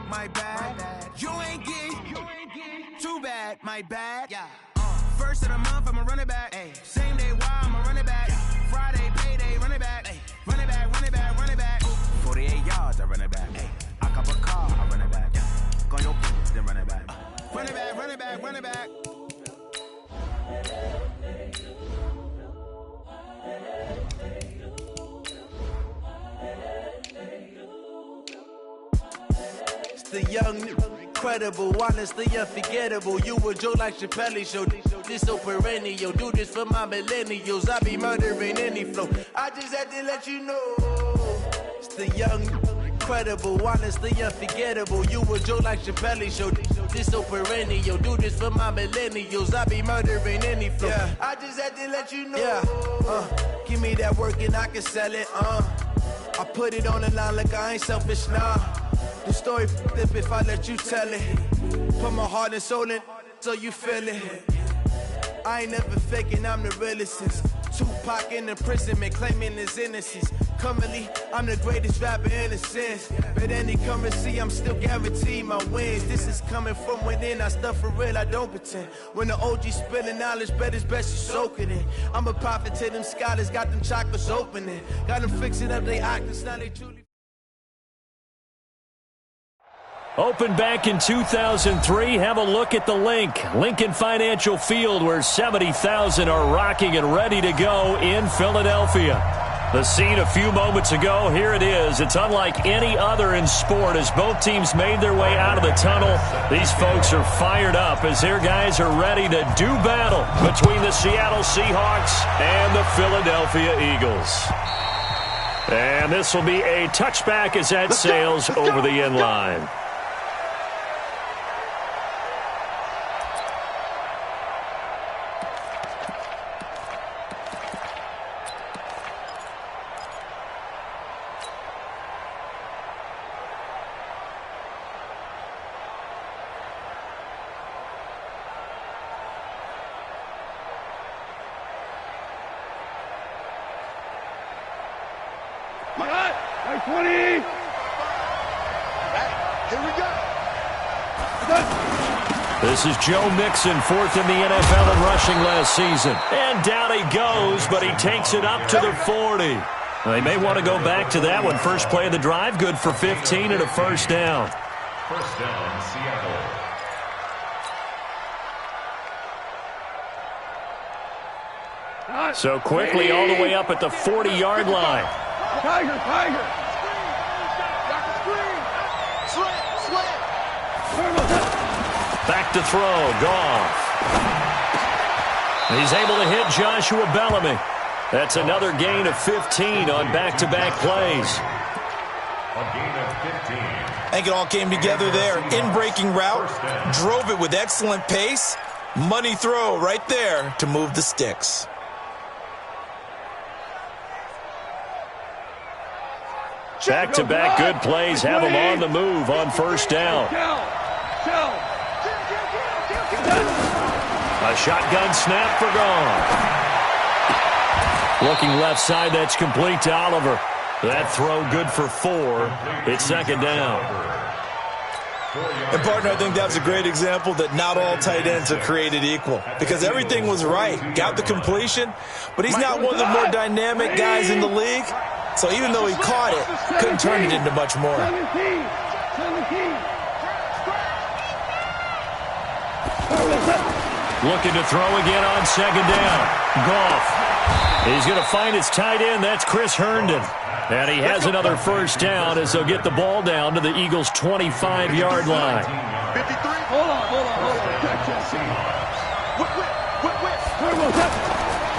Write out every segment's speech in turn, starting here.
my bad. You ain't geek, too bad, my bad. First of the month, I'ma run it back. Same day, why I'ma run it back. Friday, payday, run it back. Run it back, run it back, run it back. 48 yards, I run it back. I cop a car, I run it back. Go on your then run it back. Run it back, run it back, run it back. It's the young, incredible, honestly unforgettable. You a joke like Chappelle Show. This so perennial. Do this for my millennials. I be murdering any flow. I just had to let you know. It's the young, incredible, honestly unforgettable. You a joke like Chappelle Show. This so perennial. Do this for my millennials. I be murdering any flow. I just had to let you know. Give me that work and I can sell it. I put it on the line like I ain't selfish, nah. The story flip if I let you tell it. Put my heart and soul in so you feel it. I ain't never faking, I'm the realest since Tupac in imprisonment, claiming his innocence. Currently, I'm the greatest rapper in a sense. But any currency, I'm still guaranteed my wins. This is coming from within, I stuff for real, I don't pretend. When the OG spilling knowledge, bet it's best you soak it in. I'm a prophet to them scholars, got them chakras opening. Got them fixing up they octaves, now they truly... Opened back in 2003. Have a look at the link. Lincoln Financial Field, where 70,000 are rocking and ready to go in Philadelphia. The scene a few moments ago, here it is. It's unlike any other in sport as both teams made their way out of the tunnel. These folks are fired up as their guys are ready to do battle between the Seattle Seahawks and the Philadelphia Eagles. And this will be a touchback as that sails over the end line. This is Joe Mixon, fourth in the NFL in rushing last season. And down he goes, but he takes it up to the 40. They may want to go back to that one. First play of the drive, good for 15 and a first down. First down, Seattle. So quickly all the way up at the 40-yard line. Tiger! Back to throw, Goff. He's able to hit Joshua Bellamy. That's another gain of 15 on back-to-back plays. A gain of 15. I think it all came together there. In-breaking route, drove it with excellent pace. Money throw right there to move the sticks. Back-to-back good plays have him on the move on first down. A shotgun snap for Goff. Looking left side, that's complete to Oliver. That throw good for 4. It's second down. And, partner, I think that was a great example that not all tight ends are created equal because everything was right. Got the completion, but he's not one of the more dynamic guys in the league. So even though he caught it, couldn't turn it into much more. Looking to throw again on second down. Goff. He's going to find his tight end. That's Chris Herndon. And he has another first down as they'll get the ball down to the Eagles' 25-yard line. 53. Hold on.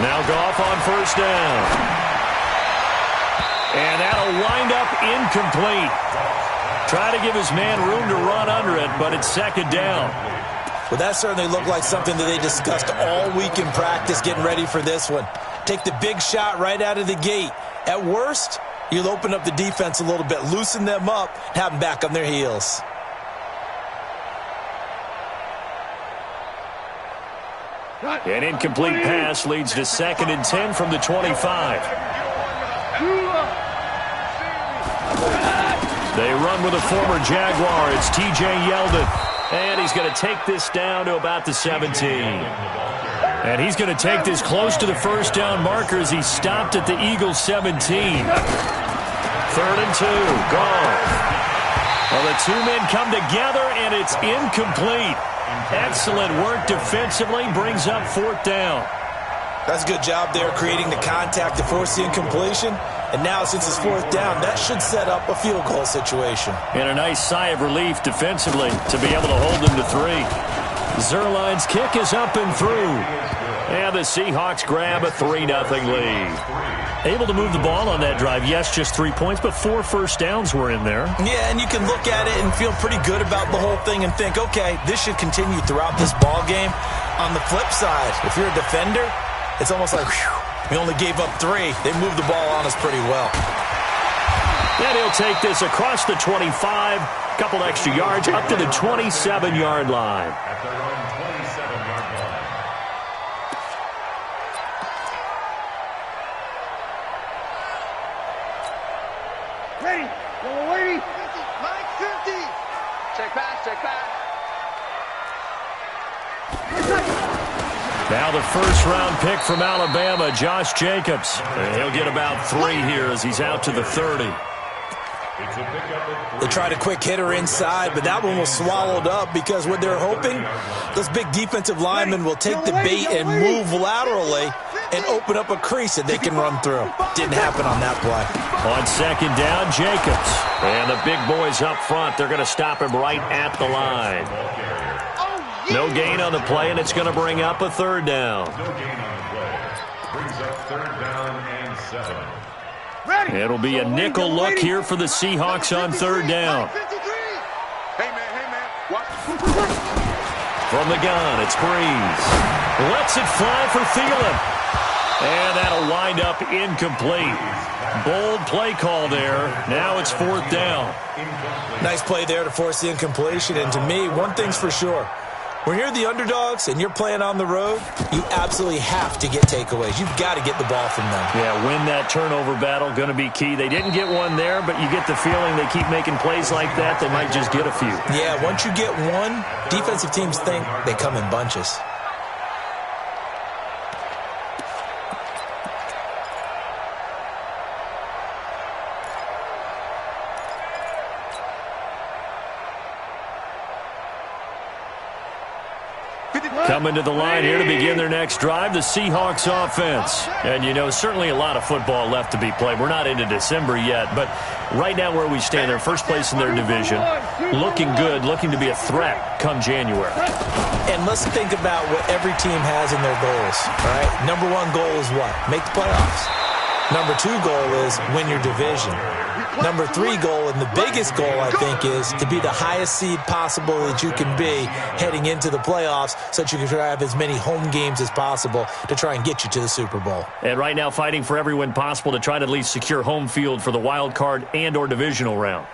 Now Goff on first down. And that'll wind up incomplete. Try to give his man room to run under it, but it's second down. Well, that certainly looked like something that they discussed all week in practice getting ready for this one. Take the big shot right out of the gate. At worst, you'll open up the defense a little bit, loosen them up, have them back on their heels. An incomplete pass leads to 2nd and 10 from the 25. They run with a former Jaguar. It's T.J. Yeldon. And he's going to take this down to about the 17. And he's going to take this close to the first down marker as he stopped at the Eagles' 17. 3rd and 2. Gone. Well, the two men come together, and it's incomplete. Excellent work defensively. Brings up 4th down. That's a good job there creating the contact to force the incompletion. And now, since it's 4th down, that should set up a field goal situation. And a nice sigh of relief defensively to be able to hold them to 3. Zuerlein's kick is up and through. And the Seahawks grab a 3-0 lead. Able to move the ball on that drive. Yes, just 3 points, but 4 first downs were in there. Yeah, and you can look at it and feel pretty good about the whole thing and think, okay, this should continue throughout this ball game. On the flip side, if you're a defender, it's almost like, whew, we only gave up 3. They moved the ball on us pretty well. And he'll take this across the 25, couple extra yards, up to the 27-yard line. At their own 27-yard line. Ready. Yellow lady. 50. Check pass. Now the first-round pick from Alabama, Josh Jacobs. And he'll get about 3 here as he's out to the 30. They tried a quick hitter inside, but that one was swallowed up because what they're hoping, those big defensive linemen will take the bait and move laterally and open up a crease that they can run through. Didn't happen on that play. On 2nd down, Jacobs. And the big boys up front, they're going to stop him right at the line. No gain on the play, and it's going to bring up a 3rd down. No gain on the play. Brings up 3rd down and 7. It'll be a nickel look here for the Seahawks on 3rd down. Hey, man. Watch. From the gun, it's Breeze. Lets it fly for Thielen. And that'll wind up incomplete. Bold play call there. Now it's 4th down. Nice play there to force the incompletion. And to me, one thing's for sure. When you're the underdogs and you're playing on the road, you absolutely have to get takeaways. You've got to get the ball from them. Yeah, win that turnover battle, going to be key. They didn't get one there, but you get the feeling they keep making plays like that, they might just get a few. Yeah, once you get one, defensive teams think they come in bunches. Coming to the line here to begin their next drive, the Seahawks offense. And, you know, certainly a lot of football left to be played. We're not into December yet, but right now where we stand, they're first place in their division, looking good, looking to be a threat come January. And let's think about what every team has in their goals, all right? Number 1 goal is what? Make the playoffs. Number 2 goal is win your division. Number 3 goal, and the biggest goal, I think, is to be the highest seed possible that you can be heading into the playoffs so that you can have as many home games as possible to try and get you to the Super Bowl. And right now fighting for every win possible to try to at least secure home field for the wild card and or divisional round.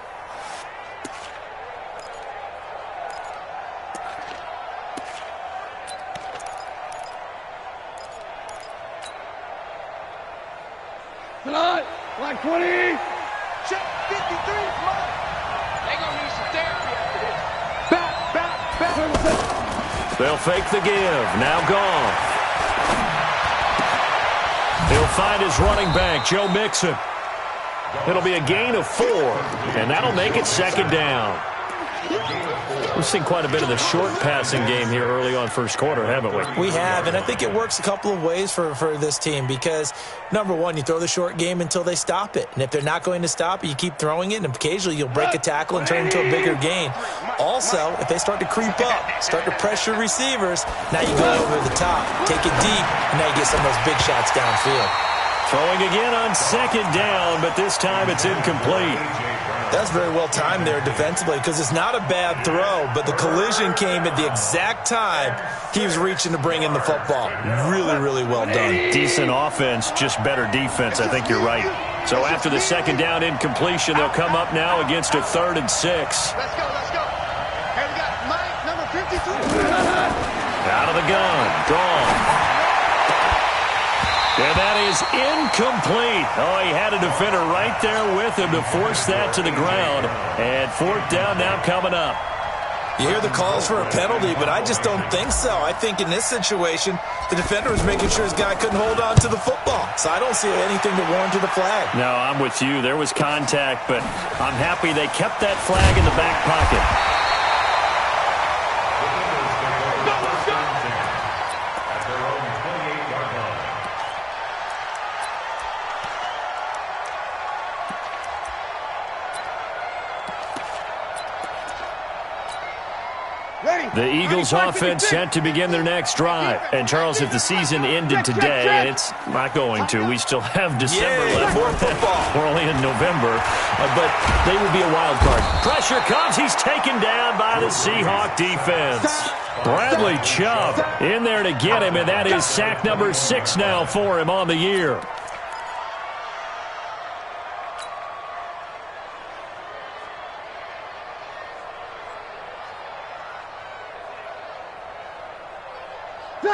Tonight, like 20. Check 53. They gonna need some therapy after this. Back. They'll fake the give. Now Goff. He'll find his running back, Joe Mixon. It'll be a gain of 4, and that'll make it 2nd down. We've seen quite a bit of the short passing game here early on first quarter, haven't we? We have, and I think it works a couple of ways for this team because, number 1, you throw the short game until they stop it. And if they're not going to stop it, you keep throwing it, and occasionally you'll break a tackle and turn it into a bigger gain. Also, if they start to creep up, start to pressure receivers, now you go over the top, take it deep, and now you get some of those big shots downfield. Throwing again on 2nd down, but this time it's incomplete. That's very well timed there defensively because it's not a bad throw, but the collision came at the exact time he was reaching to bring in the football. Really, really well done. Decent offense, just better defense. I think you're right. So after the 2nd down incompletion, they'll come up now against a 3rd and 6. Let's go. Hey, we got Mike, number 53. Out of the gun. Gone. And that is incomplete. Oh, he had a defender right there with him to force that to the ground. And fourth down now coming up. You hear the calls for a penalty, but I just don't think so. I think in this situation, the defender was making sure his guy couldn't hold on to the football. So I don't see anything to warrant the flag. No, I'm with you. There was contact, but I'm happy they kept that flag in the back pocket. The Eagles offense set to begin their next drive. And, Charles, if the season ended today, and it's not going to, we still have December left. More football. We're only in November, but they would be a wild card. Pressure comes. He's taken down by the Seahawk defense. Bradley Chubb in there to get him, and that is sack number 6 now for him on the year.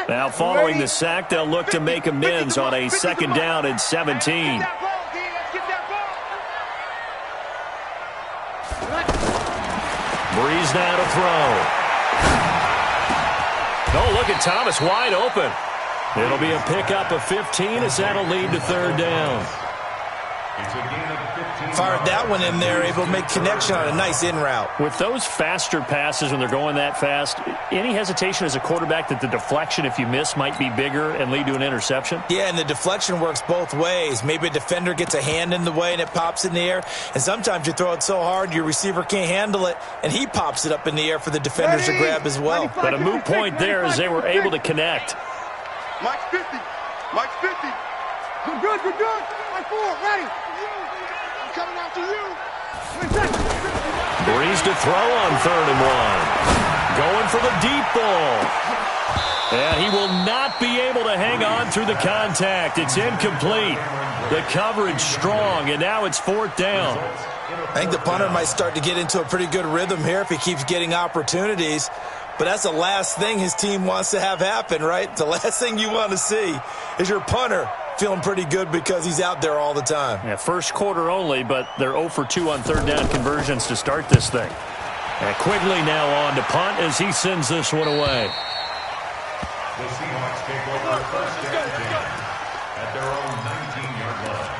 Now following the sack, they'll look to make amends on a 2nd down and 17. Breeze now to throw. Oh, look at Thomas wide open. It'll be a pickup of 15 as that'll lead to 3rd down. Fired that one in there, able to make connection on a nice in route. With those faster passes when they're going that fast, any hesitation as a quarterback that the deflection, if you miss, might be bigger and lead to an interception? Yeah, and the deflection works both ways. Maybe a defender gets a hand in the way and it pops in the air. And sometimes you throw it so hard your receiver can't handle it, and he pops it up in the air for the defenders to grab as well. But a moot point there as they were able to connect. Mike's 50. Mike's 50. Good, good, good, good. Mike 4, ready. I'm coming after you. Breeze to throw on 3rd and 1. Going for the deep ball. And he will not be able to hang on through the contact. It's incomplete. The coverage strong, and now it's 4th down. I think the punter might start to get into a pretty good rhythm here if he keeps getting opportunities. But that's the last thing his team wants to have happen, right? The last thing you want to see is your punter feeling pretty good because he's out there all the time. Yeah, first quarter only, but they're 0 for 2 on 3rd down conversions to start this thing. And Quigley now on to punt as he sends this one away. The Seahawks take over 1st and 10 at their own 19-yard line.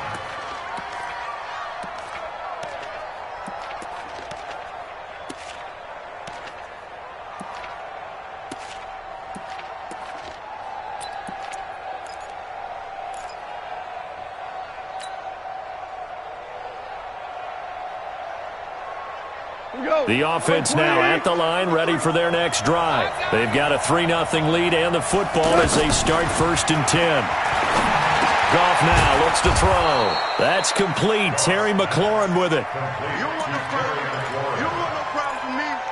The offense now at the line, ready for their next drive. They've got a 3-0 lead and the football as they start 1st and 10. Goff now looks to throw. That's complete. Terry McLaurin with it.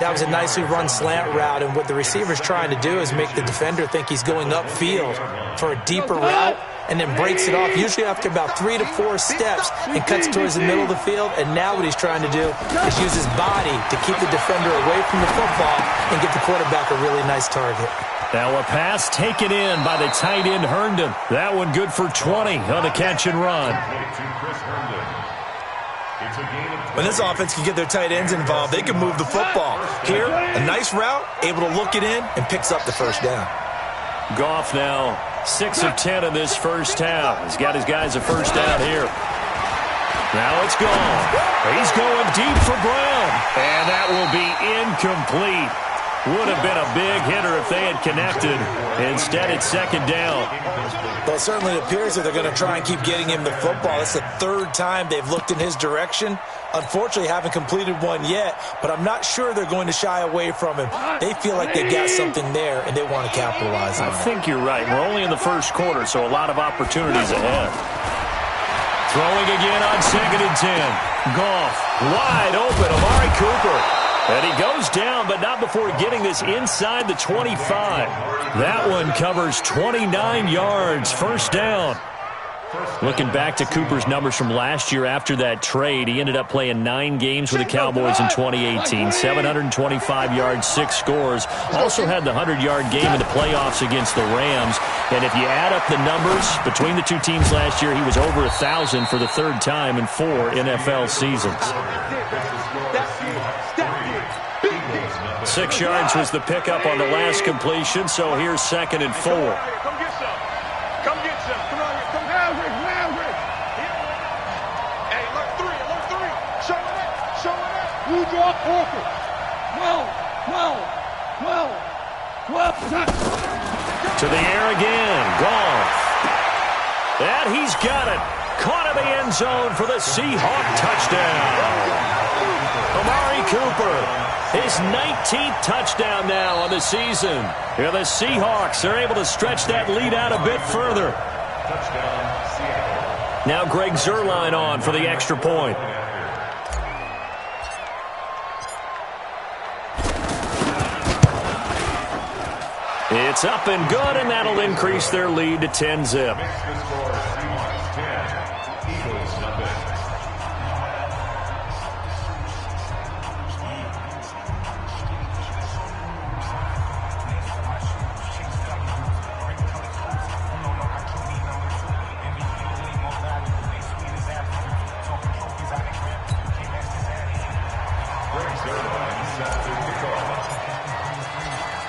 That was a nicely run slant route, and what the receiver's trying to do is make the defender think he's going upfield for a deeper route, and then breaks it off, usually after about 3 to 4 steps, and cuts towards the middle of the field. And now what he's trying to do is use his body to keep the defender away from the football and get the quarterback a really nice target. Now a pass taken in by the tight end Herndon. That one good for 20 on the catch and run. When this offense can get their tight ends involved, they can move the football. Here, a nice route, able to look it in, and picks up the 1st down. Goff now 6 of 10 in this first half. He's got his guys a 1st down here. Now it's gone. He's going deep for Brown. And that will be incomplete. Would have been a big hitter if they had connected. Instead, it's 2nd down. Well, it certainly appears that they're going to try and keep getting him the football. It's the 3rd time they've looked in his direction. Unfortunately, haven't completed one yet, but I'm not sure they're going to shy away from him. They feel like they've got something there, and they want to capitalize on it. I think you're right. We're only in the first quarter, so a lot of opportunities ahead. Throwing again on 2nd and 10. Goff wide open. Amari Cooper. And he goes down, but not before getting this inside the 25. That one covers 29 yards. 1st down. Looking back to Cooper's numbers from last year after that trade, he ended up playing 9 games with the Cowboys in 2018, 725 yards, 6 scores. Also had the 100-yard game in the playoffs against the Rams. And if you add up the numbers between the two teams last year, he was over 1,000 for the 3rd time in 4 NFL seasons. 6 yards was the pickup on the last completion, so here's 2nd and 4. Come get some. Come get some. Come on here. Come Maverick. Hey, look 3. Show it up. You drop Walker. Well. To the air again. Goff. And he's got it. Caught in the end zone for the Seahawk touchdown. Amari Cooper. His 19th touchdown now on the season. Yeah, the Seahawks are able to stretch that lead out a bit further. Now Greg Zuerlein on for the extra point. It's up and good, and that'll increase their lead to 10-zip.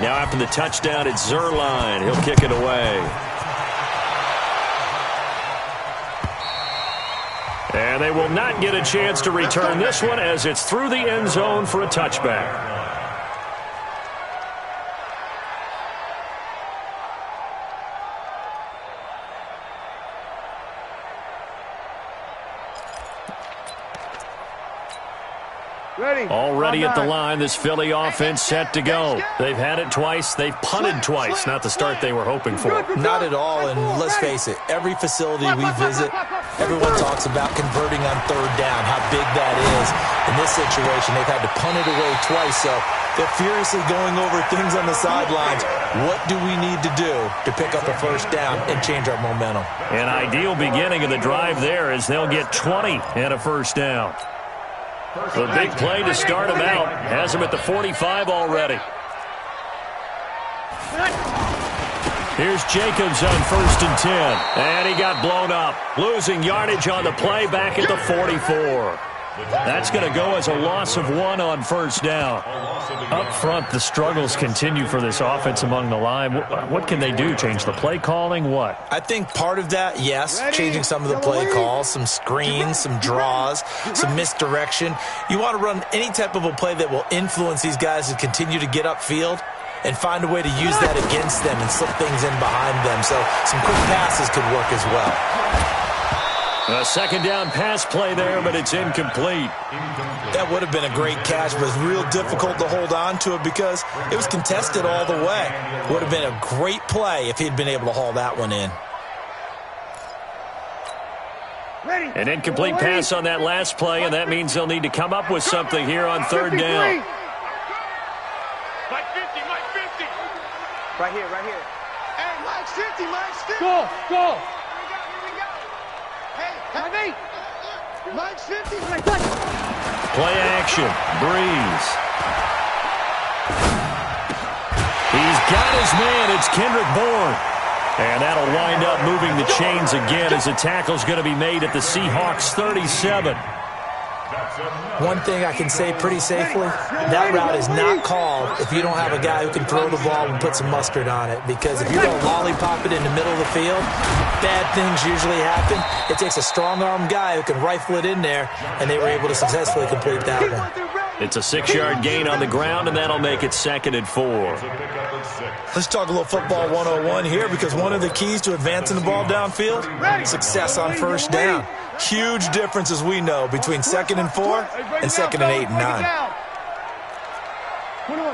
Now after the touchdown, it's Zuerlein. He'll kick it away. And they will not get a chance to return this one as it's through the end zone for a touchback. Already at the line, this Philly offense set to go. They've had it twice. They've punted twice. Not the start they were hoping for. Not at all, and let's face it, every facility we visit, everyone talks about converting on 3rd down, how big that is. In this situation, they've had to punt it away twice, so they're furiously going over things on the sidelines. What do we need to do to pick up a 1st down and change our momentum? An ideal beginning of the drive there is they'll get 20 and a 1st down. The big play to start him out has him at the 45 already. Here's Jacobs on 1st and 10. And he got blown up. Losing yardage on the play back at the 44. That's going to go as a loss of 1 on 1st down. Up front, the struggles continue for this offense among the line. What can they do? Change the play calling? What? I think part of that, yes, changing some of the play calls, some screens, some draws, some misdirection. You want to run any type of a play that will influence these guys to continue to get upfield and find a way to use that against them and slip things in behind them. So some quick passes could work as well. A 2nd down pass play there, but it's incomplete. That would have been a great catch, but it's real difficult to hold on to it because it was contested all the way. Would have been a great play if he'd been able to haul that one in. An incomplete pass on that last play, and that means they'll need to come up with something here on 3rd down. Mike 50. Right here. Hey, Mike's 50. Go. Hey, Mike's 50. Play action. Breeze. He's got his man. It's Kendrick Bourne. And that'll wind up moving the chains again as the tackle's going to be made at the Seahawks 37. One thing I can say pretty safely, that route is not called if you don't have a guy who can throw the ball and put some mustard on it. Because if you're going to lollipop it in the middle of the field, bad things usually happen. It takes a strong-armed guy who can rifle it in there, and they were able to successfully complete that one. It's a 6-yard gain on the ground, and that'll make it 2nd and 4. Let's talk a little football 101 here, because one of the keys to advancing the ball downfield, success on 1st down. Huge difference, as we know, between 2nd and 4 and 2nd and 8 and 9.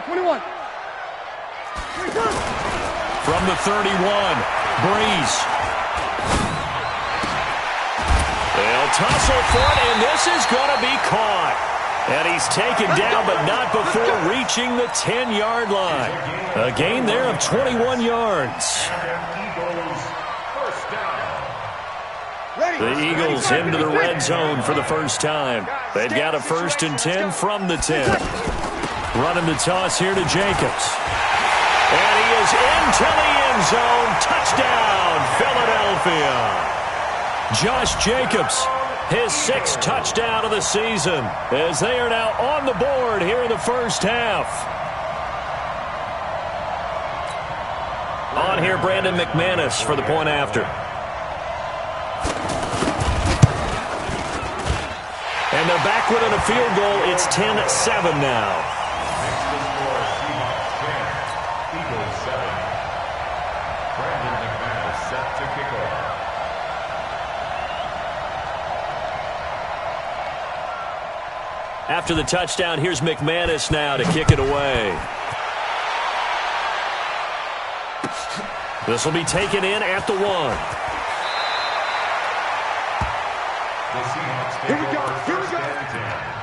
21. From the 31, Breeze. They'll tussle for it, and this is going to be caught. And he's taken down, but not before reaching the 10-yard line. A gain there of 21 yards. The Eagles into the red zone for the first time. They've got a 1st and 10 from the 10. Running the toss here to Jacobs. And he is into the end zone. Touchdown, Philadelphia. Josh Jacobs, his 6th touchdown of the season, as they are now on the board here in the first half. On here, Brandon McManus for the point after. And they're back within a field goal. It's 10-7 now. Next to score, Seahawks 10, Eagles 7. Brandon McManus set to kick off. After the touchdown, here's McManus now to kick it away. This will be taken in at the 1. The Seahawks take over 1st and 10.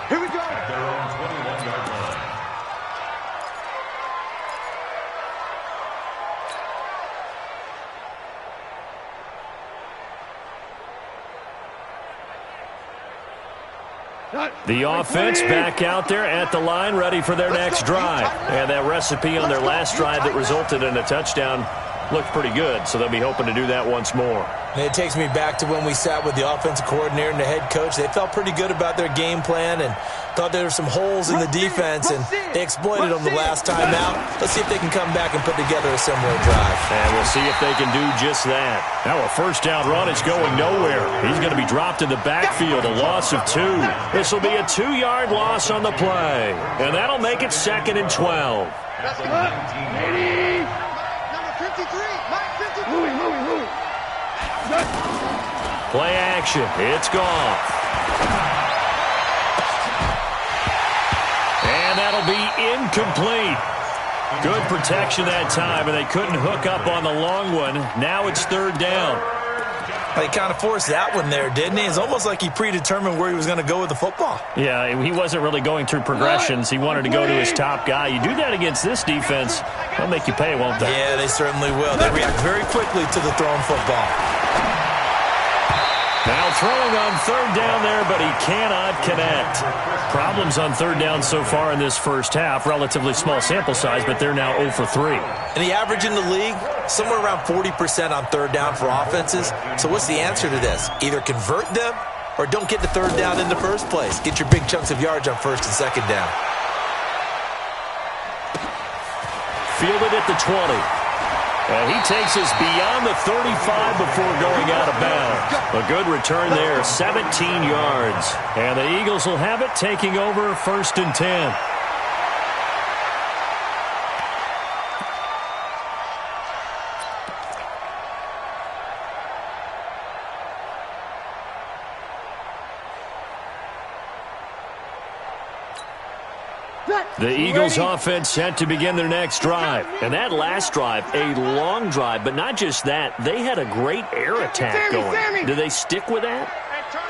Here we go. At their own 21-yard line. The offense back out there at the line, ready for their next drive. And that recipe on their last drive that resulted in a touchdown looked pretty good, so they'll be hoping to do that once more. And it takes me back to when we sat with the offensive coordinator and the head coach. They felt pretty good about their game plan and thought there were some holes in the defense, and they exploited them the last time out. Let's see if they can come back and put together a similar drive. And we'll see if they can do just that. Now a 1st down run is going nowhere. He's going to be dropped in the backfield, a loss of 2. This will be a 2-yard loss on the play, and that'll make it 2nd and 12. That's good. Number 53. Louis. Play action. It's gone. And that'll be incomplete. Good protection that time, and they couldn't hook up on the long one. Now it's 3rd down. He kind of forced that one there, didn't he? It's almost like he predetermined where he was going to go with the football. Yeah, he wasn't really going through progressions. He wanted to go to his top guy. You do that against this defense, they'll make you pay, won't they? Yeah, they certainly will. They react very quickly to the thrown football. Now throwing on 3rd down there, but he cannot connect. Problems on 3rd down so far in this first half. Relatively small sample size, but they're now 0 for 3. And the average in the league, somewhere around 40% on 3rd down for offenses. So what's the answer to this? Either convert them or don't get the 3rd down in the first place. Get your big chunks of yards on 1st and 2nd down. Fielded at the 20. And he takes us beyond the 35 before going out of bounds. A good return there, 17 yards. And the Eagles will have it, taking over 1st and 10. The Eagles offense set to begin their next drive. And that last drive, a long drive, but not just that, they had a great air attack going. Do they stick with that?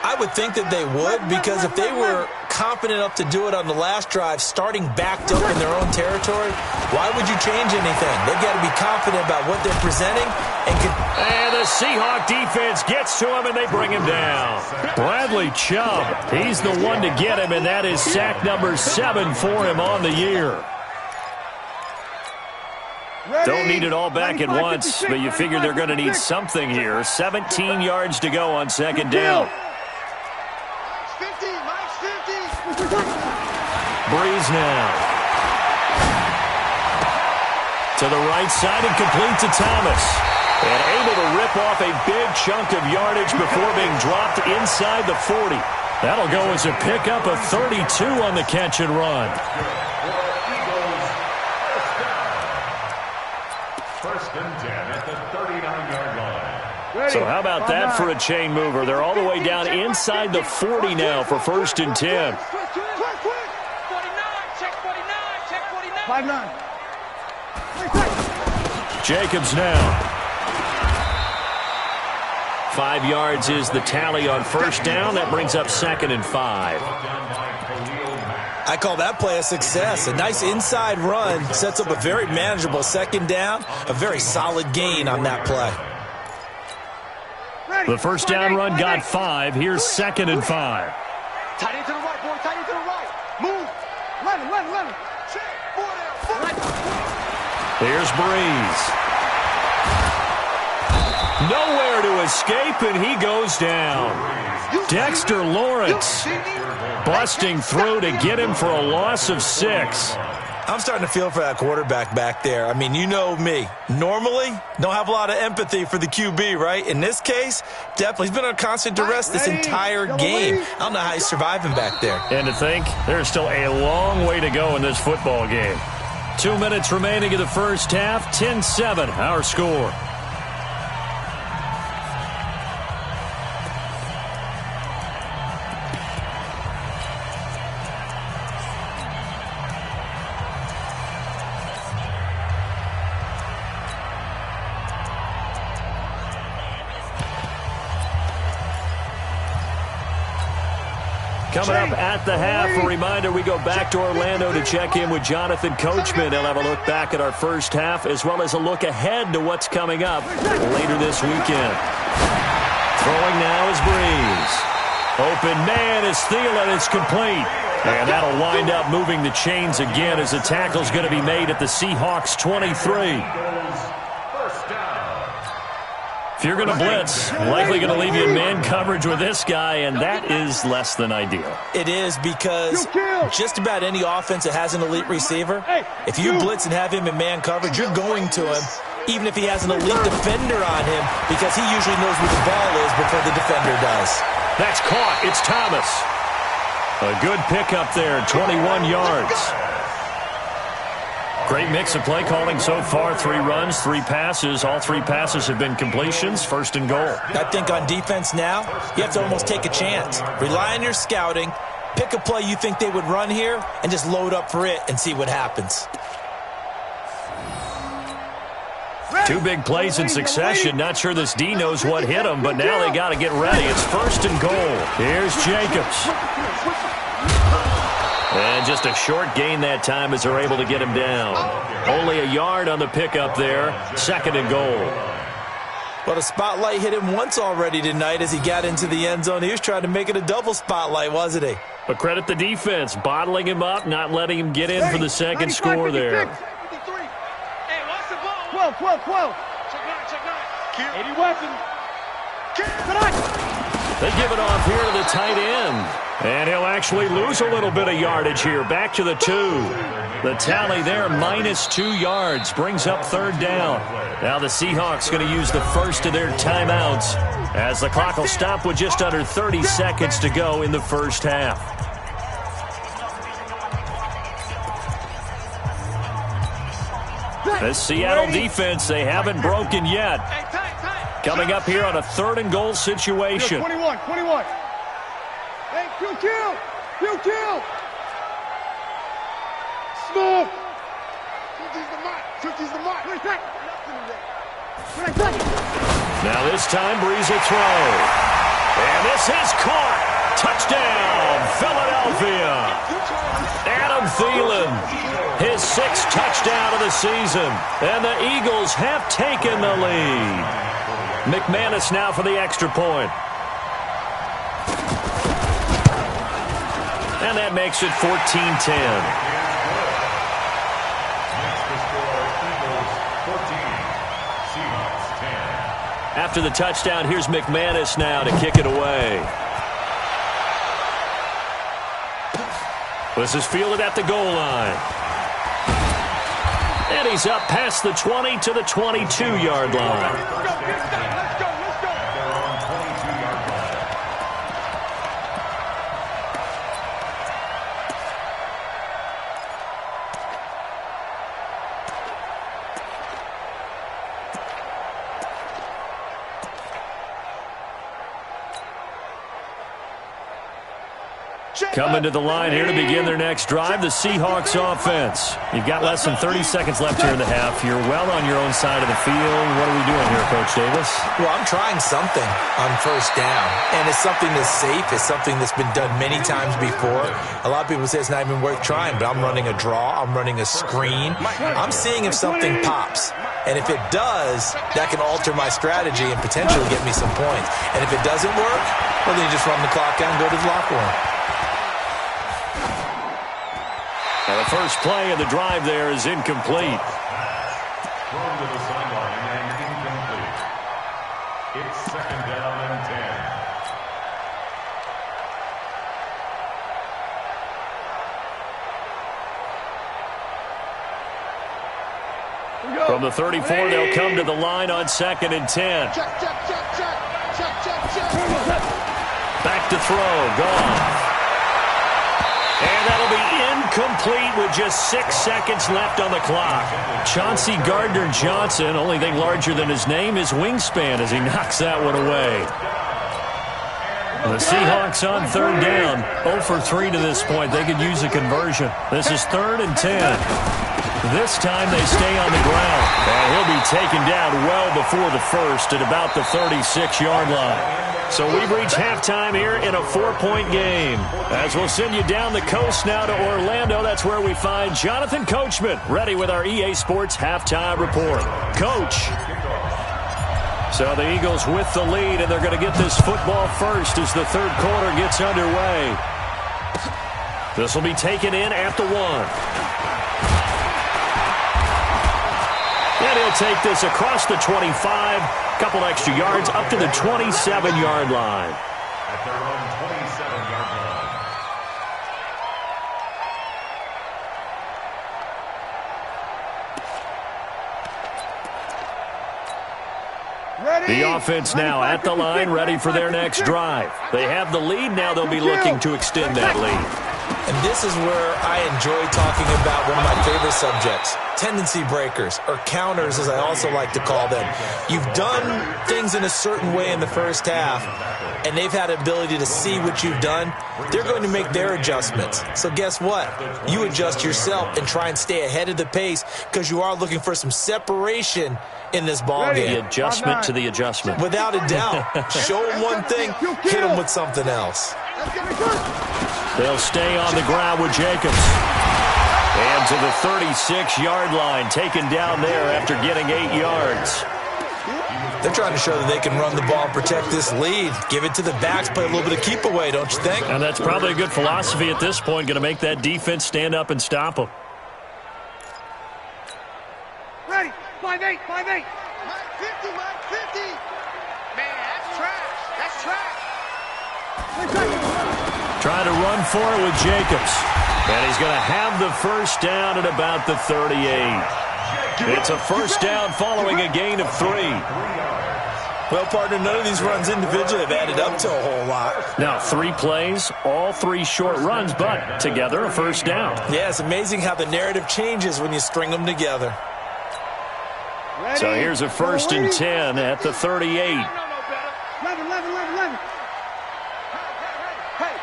I would think that they would, because if they were confident enough to do it on the last drive, starting backed up in their own territory, why would you change anything? They've got to be confident about what they're presenting. And the Seahawk defense gets to him, and they bring him down. Bradley Chubb, he's the one to get him, and that is sack number 7 for him on the year. Don't need it all back at once, but you figure they're going to need something here. 17 yards to go on 2nd down. Breeze now. To the right side and complete to Thomas. And able to rip off a big chunk of yardage before being dropped inside the 40. That'll go as a pickup of 32 on the catch and run. First and 10 at the 39-yard line. So how about that for a chain mover? They're all the way down inside the 40 now for 1st and 10. 49, check 49. Jacobs now. 5 yards is the tally on 1st down. That brings up 2nd and 5. I call that play a success. A nice inside run sets up a very manageable 2nd down. A very solid gain on that play. The first down run got 5. Here's 2nd and 5. Tight end to the right, boy. Tight end to the right. Move. Let him. Here's Breeze. Nowhere to escape, and he goes down. Dexter Lawrence busting through to get him for a loss of 6. I'm starting to feel for that quarterback back there. I mean, you know me. Normally, don't have a lot of empathy for the QB, right? In this case, definitely. He's been under constant duress this entire game. I don't know how he's surviving back there. And to think, there's still a long way to go in this football game. 2 minutes remaining in the first half. 10-7, our score. Coming up at the half, a reminder, we go back to Orlando to check in with Jonathan Coachman. He'll have a look back at our first half as well as a look ahead to what's coming up later this weekend. Throwing now is Breeze. Open man is Thielen. It's complete. And that'll wind up moving the chains again as the tackle's going to be made at the Seahawks 23. If you're going to blitz, likely going to leave you in man coverage with this guy, and that is less than ideal. It is because just about any offense that has an elite receiver, if you blitz and have him in man coverage, you're going to him, even if he has an elite defender on him, because he usually knows where the ball is before the defender does. That's caught. It's Thomas. A good pickup there, 21 yards. Great mix of play calling so far. 3 runs, 3 passes. All 3 passes have been completions. 1st and goal. I think on defense now, you have to almost take a chance. Rely on your scouting. Pick a play you think they would run here and just load up for it and see what happens. 2 big plays in succession. Not sure this D knows what hit him, but now they got to get ready. It's 1st and goal. Here's Jacobs. And just a short gain that time as they're able to get him down. Only a yard on the pickup there. 2nd and goal. Well, the spotlight hit him once already tonight as he got into the end zone. He was trying to make it a double spotlight, wasn't he? But credit the defense, bottling him up, not letting him get in for the 2nd score there. 12. Check 80 weapon. They give it off here to the tight end. And he'll actually lose a little bit of yardage here. Back to the 2. The tally there, -2 yards. Brings up 3rd down. Now the Seahawks going to use the first of their timeouts as the clock will stop with just under 30 seconds to go in the first half. The Seattle defense, they haven't broken yet. Coming up here on a 3rd and goal situation. 21. Hey, kill. Smoke. 50's the mark. Now this time, Breeze will throw. And this is caught. Touchdown, Philadelphia. Adam Thielen, his 6th touchdown of the season. And the Eagles have taken the lead. McManus now for the extra point. And that makes it 14-10. After the touchdown, here's McManus now to kick it away. This is fielded at the goal line. And he's up past the 20 to the 22-yard line. Coming to the line here to begin their next drive, the Seahawks offense. You've got less than 30 seconds left here in the half. You're well on your own side of the field. What are we doing here, Coach Davis? Well, I'm trying something on 1st down, and it's something that's safe. It's something that's been done many times before. A lot of people say it's not even worth trying, but I'm running a draw. I'm running a screen. I'm seeing if something pops. And if it does, that can alter my strategy and potentially get me some points. And if it doesn't work, well, then you just run the clock out and go to the locker room. And the first play of the drive there is incomplete. Thrown to the sideline and incomplete. It's 2nd down and 10. From the 34, they'll come to the line on 2nd and 10. Back to throw. Gone. And that'll be incomplete with just 6 seconds left on the clock. Chauncey Gardner-Johnson, only thing larger than his name is wingspan as he knocks that one away. The Seahawks on 3rd down. 0 for 3 to this point. They could use a conversion. This is 3rd and 10. This time they stay on the ground. And he'll be taken down well before the first at about the 36-yard line. So we've reached halftime here in a 4-point game. As we'll send you down the coast now to Orlando, that's where we find Jonathan Coachman, ready with our EA Sports halftime report. Coach. So the Eagles with the lead, and they're going to get this football first as the third quarter gets underway. This will be taken in at the 1. And he'll take this across the 25, couple extra yards, up to the 27-yard line. At their own 27-yard line. The offense now at the line, ready for their next drive. They have the lead. Now they'll be looking to extend that lead. And this is where I enjoy talking about one of my favorite subjects, tendency breakers, or counters as I also like to call them. You've done things in a certain way in the first half, and they've had the ability to see what you've done. They're going to make their adjustments. So guess what? You adjust yourself and try and stay ahead of the pace because you are looking for some separation in this ball game. The adjustment to the adjustment. Without a doubt. Show them one thing, hit them with something else. They'll stay on the ground with Jacobs. And to the 36-yard line, taken down there after getting 8 yards. They're trying to show that they can run the ball and protect this lead. Give it to the backs, play a little bit of keep away, don't you think? And that's probably a good philosophy at this point, going to make that defense stand up and stop them. Ready, 5-8, 5-8. 50, 50. Man, that's trash. That's trash. Trying to run for it with Jacobs. And he's going to have the first down at about the 38. It's a first down following a gain of 3. Well, partner, none of these runs individually have added up to a whole lot. Now, 3 plays, all 3 short runs, but together a first down. Yeah, it's amazing how the narrative changes when you string them together. Ready, So here's a first and 10 at the 38. 11. Hey,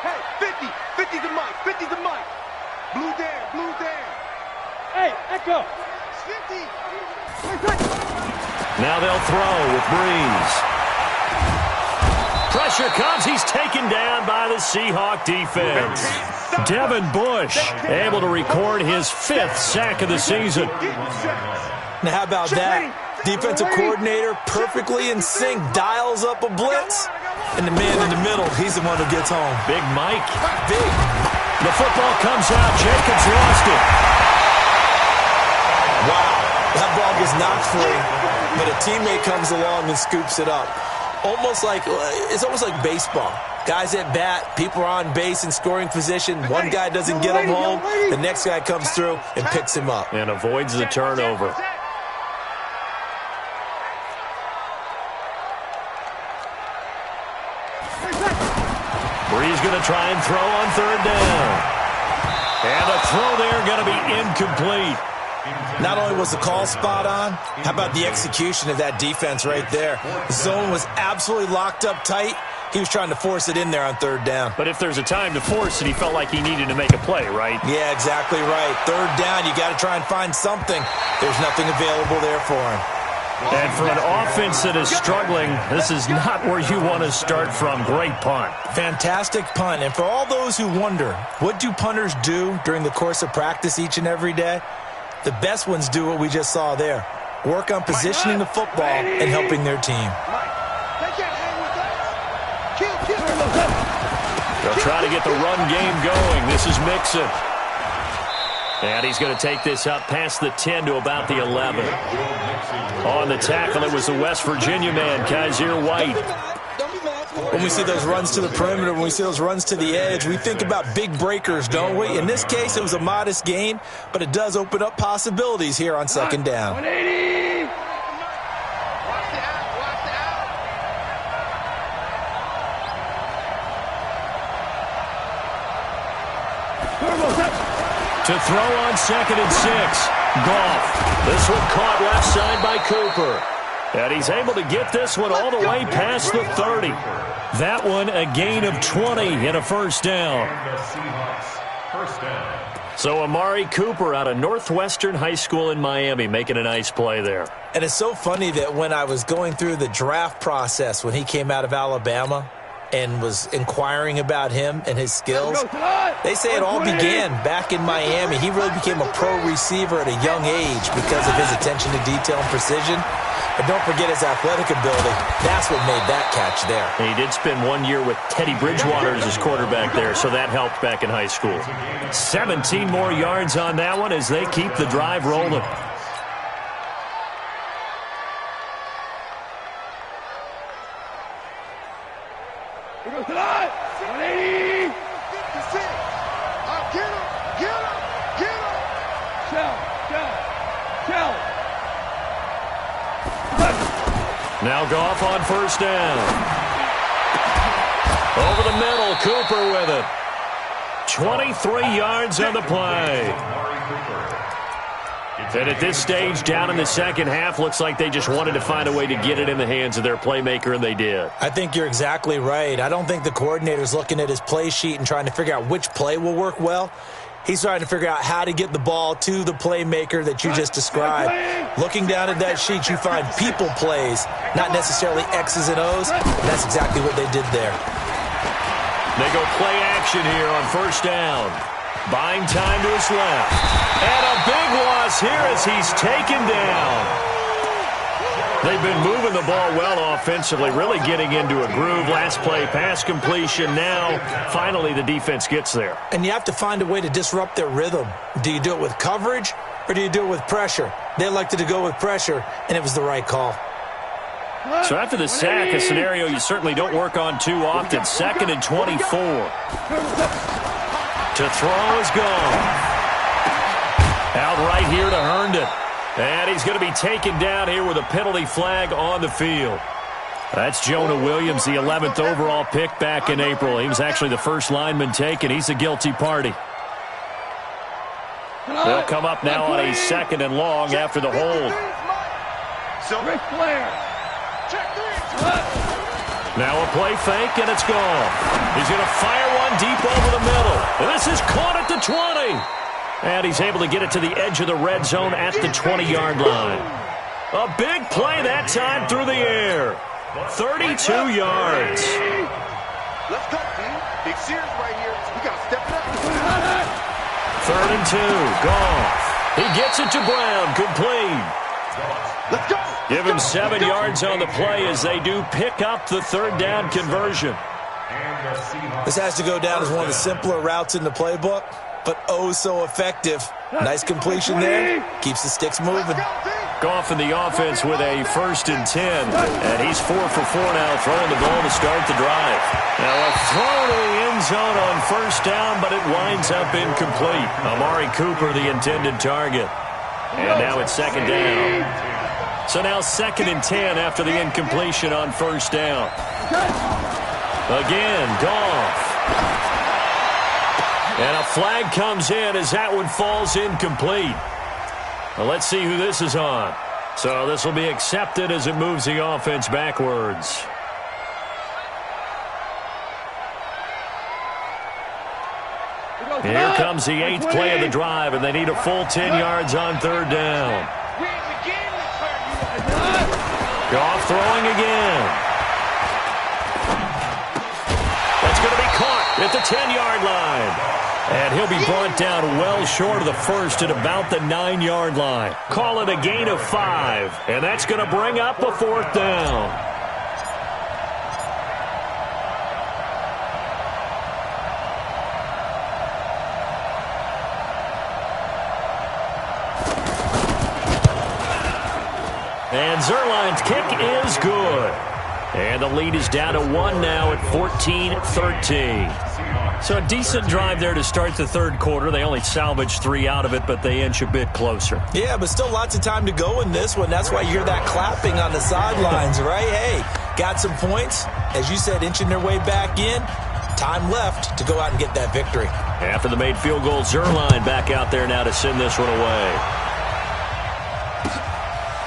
50 to Mike, 50 to Mike. Blue down. Hey, Echo. 50. Now they'll throw with Breeze. Pressure comes. He's taken down by the Seahawk defense. Devin Bush able to record his 5th sack of the season. Now, how about that? Defensive coordinator perfectly in sync, dials up a blitz. And the man in the middle, he's the one who gets home. Big Mike. Big. The football comes out. Jacobs lost it. Wow. That ball gets knocked free, but a teammate comes along and scoops it up. It's almost like baseball. Guys at bat, people are on base in scoring position. One guy doesn't get him home. The next guy comes through and picks him up. And avoids the turnover. Breeze going to try and throw on 3rd down. And a throw there going to be incomplete. Not only was the call spot on, how about the execution of that defense right there? The zone was absolutely locked up tight. He was trying to force it in there on 3rd down. But if there's a time to force it, he felt like he needed to make a play, right? Yeah, exactly right. 3rd down, you got to try and find something. There's nothing available there for him. And for an offense that is struggling, this is not where you want to start from. Great punt. Fantastic punt. And for all those who wonder, what do punters do during the course of practice each and every day? The best ones do what we just saw there. work on positioning the football and helping their team. They'll try to get the run game going. This is Mixon. And he's going to take this up past the 10 to about the 11. On the tackle, it was the West Virginia man, Kaiser White. When we see those runs to the perimeter, when we see those runs to the edge, we think about big breakers, don't we? In this case, it was a modest gain, but it does open up possibilities here on second down. 180. To throw on 2nd and 6. Goff. This one caught left side by Cooper. And he's able to get this one all the way past the 30. That one a gain of 20 and a first down. So Amari Cooper out of Northwestern High School in Miami making a nice play there. And it's so funny that when I was going through the draft process when he came out of Alabama and was inquiring about him and his skills, they say it all began back in Miami. He really became a pro receiver at a young age because of his attention to detail and precision. But don't forget his athletic ability. That's what made that catch there. He did spend 1 year with Teddy Bridgewater as his quarterback there, so that helped back in high school. 17 more yards on that one as they keep the drive rolling. Now Goff on first down. Over the middle, Cooper with it. 23 yards on the play. And at this stage, down in the second half, looks like they just wanted to find a way to get it in the hands of their playmaker, and they did. I think you're exactly right. I don't think the coordinator's looking at his play sheet and trying to figure out which play will work well. He's trying to figure out how to get the ball to the playmaker that you just described. Looking down at that sheet, you find people plays, not necessarily X's and O's. And that's exactly what they did there. They go play action here on first down. Buying time to his left. And a big loss here as he's taken down. They've been moving the ball well offensively, really getting into a groove. Last play, pass completion. Now, finally, the defense gets there. And you have to find a way to disrupt their rhythm. Do you do it with coverage or do you do it with pressure? They elected to go with pressure, and it was the right call. So after the sack, a scenario you certainly don't work on too often. 2nd and 24. To throw is gone. Out right here to Herndon. And he's going to be taken down here with a penalty flag on the field. That's Jonah Williams, the 11th overall pick back in April. He was actually the first lineman taken. He's a guilty party. They'll come up now on a 2nd and long after the hold. Now a play fake, and it's gone. He's going to fire one deep over the middle. And this is caught at the 20. And he's able to get it to the edge of the red zone at the 20-yard line. A big play that time through the air. 32 yards. Let's go, team. Big Sears right here. We got to step it up. 3rd and 2. Goff. He gets it to Brown. Complete. Let's go. Give him 7 yards on the play as they do pick up the 3rd down conversion. This has to go down as one of the simpler routes in the playbook, but oh so effective. Nice completion there. Keeps the sticks moving. Goff in the offense with a 1st and 10. And he's 4 for 4 now, throwing the ball to start the drive. Now a throw to the end zone on first down, but it winds up incomplete. Amari Cooper, the intended target. And now it's 2nd down. So now 2nd and 10 after the incompletion on first down. Again, Goff. And a flag comes in as that one falls incomplete. Well, let's see who this is on. So this will be accepted as it moves the offense backwards. Here comes the 8th play of the drive, and they need a full 10 yards on 3rd down. Goff throwing again. That's going to be caught at the 10-yard line. And he'll be brought down well short of the first at about the 9-yard line. Call it a gain of 5, and that's going to bring up a 4th down. And Zuerlein's kick is good. And the lead is down to 1 now at 14-13. So a decent drive there to start the third quarter. They only salvaged 3 out of it, but they inch a bit closer. Yeah, but still lots of time to go in this one. That's why you hear that clapping on the sidelines, right? Hey, got some points. As you said, inching their way back in. Time left to go out and get that victory. After the made field goal, Zuerlein back out there now to send this one away.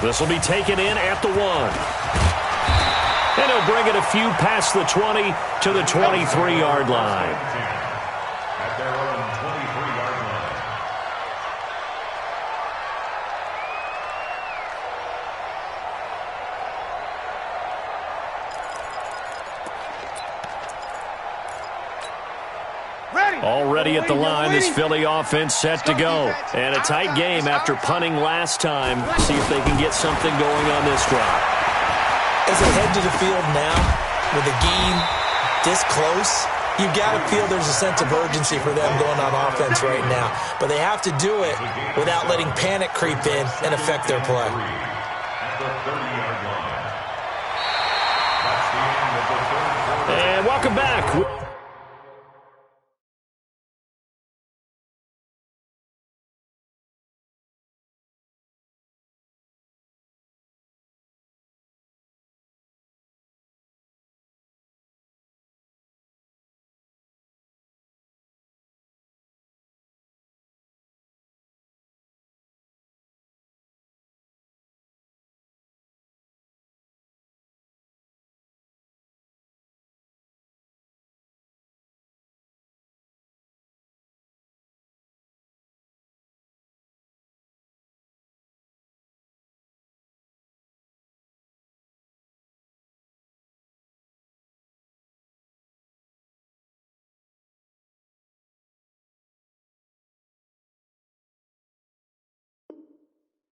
This will be taken in at the 1. And he'll bring it a few past the 20 to the 23-yard line. At their own 23-yard line. Already at the line, this Philly offense set to go. And a tight game after punting last time. See if they can get something going on this drive. As they head to the field now, with the game this close, you've got to feel there's a sense of urgency for them going on offense right now. But they have to do it without letting panic creep in and affect their play. At the 30-yard line. That's the end of the third quarter. And welcome back.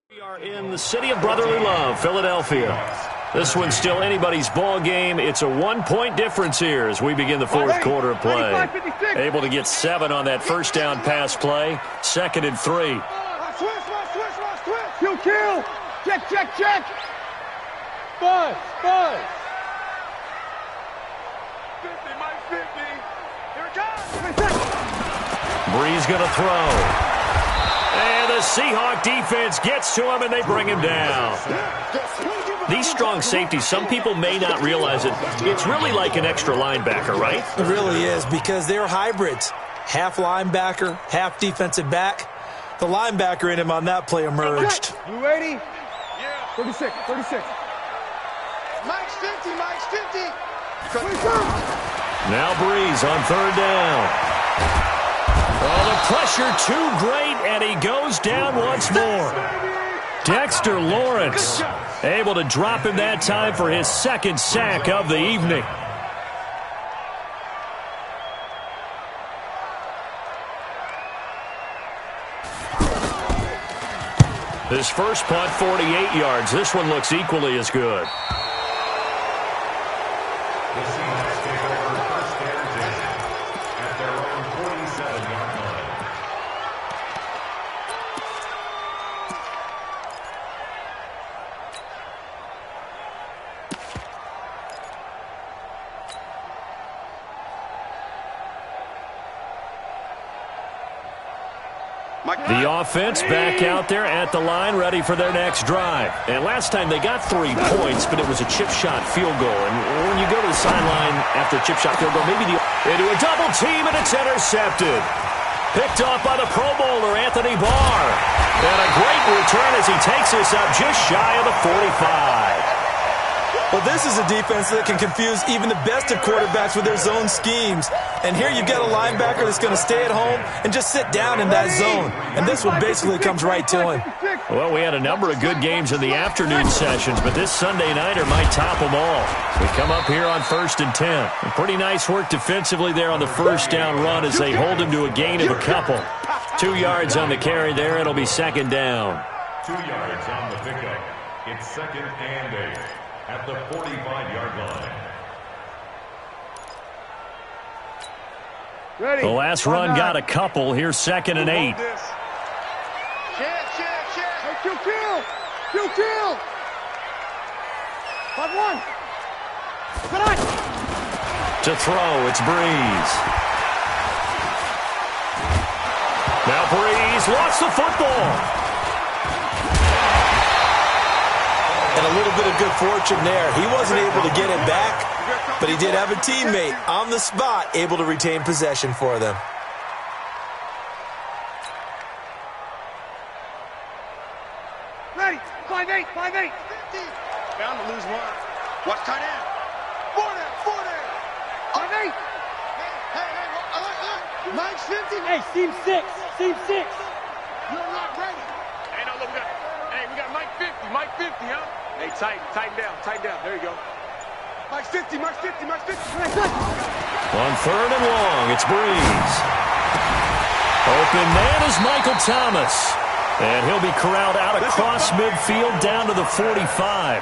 We are in the city of brotherly love, Philadelphia. This one's still anybody's ball game. It's a 1-point difference here as we begin the fourth quarter of play. Able to get 7 on that first down pass play. 2nd and 3. Kill. Check. Buzz. 50, Mike, 50. Here it comes. Breeze going to throw. And the Seahawk defense gets to him, and they bring him down. These strong safeties, some people may not realize it. It's really like an extra linebacker, right? It really is, because they're hybrids. Half linebacker, half defensive back. The linebacker in him on that play emerged. You ready? Yeah. 36. Mike's 50. Now Breeze on 3rd down. Oh, the pressure too great, and he goes down once more. Dexter Lawrence able to drop him that time for his 2nd sack of the evening. This first punt, 48 yards. This one looks equally as good. The Seahawks take over first and 10 at their own 47-yard line. The offense back out there at the line, ready for their next drive. And last time they got 3 points, but it was a chip shot field goal. And when you go to the sideline after a chip shot field goal, maybe into a double team, and it's intercepted. Picked off by the Pro Bowler, Anthony Barr. And a great return as he takes us up just shy of the 45. Well, this is a defense that can confuse even the best of quarterbacks with their zone schemes. And here you've got a linebacker that's going to stay at home and just sit down in that zone. And this one basically comes right to him. Well, we had a number of good games in the afternoon sessions, but this Sunday nighter might top them all. We come up here on 1st and 10. And pretty nice work defensively there on the first down run as they hold him to a gain of a couple. 2 yards on the carry there. It'll be 2nd down. 2 yards on the pickup. It's 2nd and 8 at the 45-yard line. Ready. The last run got a couple. Here's 2nd and 8. Hey, kill. 5-1. Come on. To throw, it's Breeze. Now Breeze lost the football. And a little bit of good fortune there. He wasn't able to get it back, but he did have a teammate on the spot able to retain possession for them. Ready. 5-8. Bound to lose one. Watch tight end. 4 down. 5-8. Hey. Mike's 50. Hey, seam 6. You're not ready. Hey, no, look, we got Mike 50, huh? Hey, tighten down. There you go. Mike's 50. On 3rd and long, it's Breeze. Open man is Michael Thomas. And he'll be corralled out across midfield down to the 45.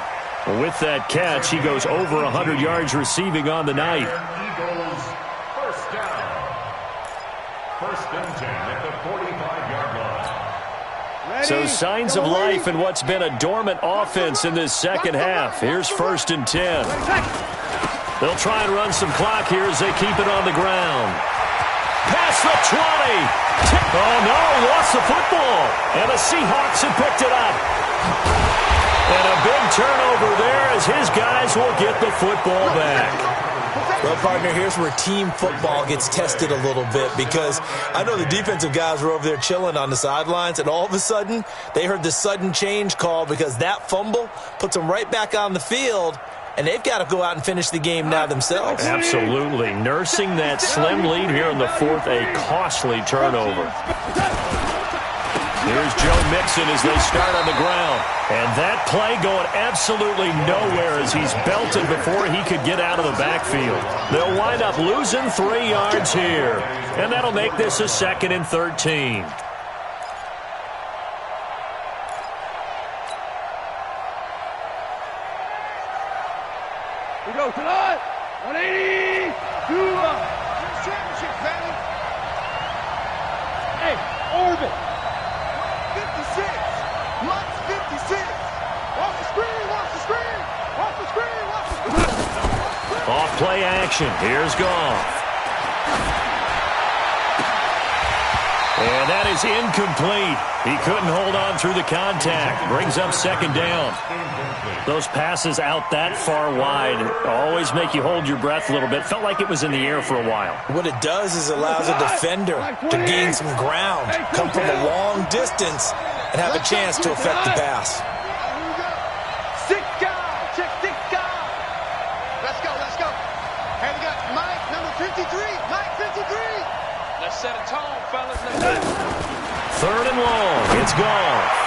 With that catch, he goes over 100 yards receiving on the night. Eagles first down. 1st and 10 at the 45-yard line. So signs of life in what's been a dormant offense in this second half. Here's 1st and 10. They'll try and run some clock here as they keep it on the ground. Past the 20. Oh, no, lost the football. And the Seahawks have picked it up. And a big turnover there as his guys will get the football back. Well, partner, here's where team football gets tested a little bit because I know the defensive guys were over there chilling on the sidelines, and all of a sudden they heard the sudden change call because that fumble puts them right back on the field, and they've got to go out and finish the game now themselves. Absolutely. Nursing that slim lead here in the 4th, a costly turnover. Here's Joe Mixon as they start on the ground. And that play going absolutely nowhere as he's belted before he could get out of the backfield. They'll wind up losing 3 yards here. And that'll make this a 2nd and 13. We go tonight. 180. Championship, baby. Hey, Orbit. 56. Mike's 56. Watch the screen. Off play action. Here's Goff. And that is incomplete. He couldn't hold on through the contact. Brings up 2nd down. Those passes out that far wide always make you hold your breath a little bit. Felt like it was in the air for a while. What it does is allows a defender to gain some ground, come from a long distance, and have a chance to affect the pass. 6 guys. Check 6 guys. Let's go. Hey, we got Mike, number 53. Mike, 53. Let's set a tone, fellas. 3rd and long. It's Goff.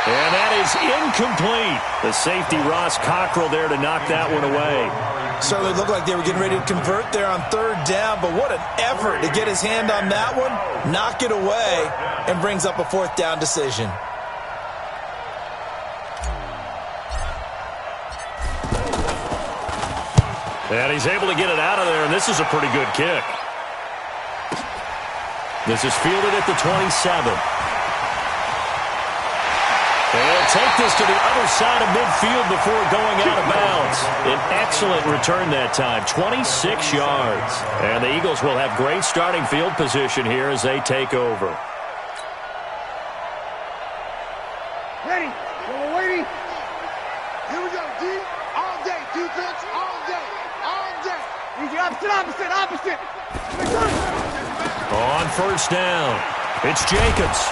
And that is incomplete. The safety, Ross Cockrell, there to knock that one away. Certainly looked like they were getting ready to convert there on 3rd down, but what an effort to get his hand on that one, knock it away, and brings up a 4th down decision. And he's able to get it out of there, and this is a pretty good kick. This is fielded at the 27. And take this to the other side of midfield before going out of bounds. An excellent return that time, 26 yards. And the Eagles will have great starting field position here as they take over. Ready. We're waiting. Here we go, D. All day. Defense, all day. Easy, opposite. On 1st down, it's Jacobs.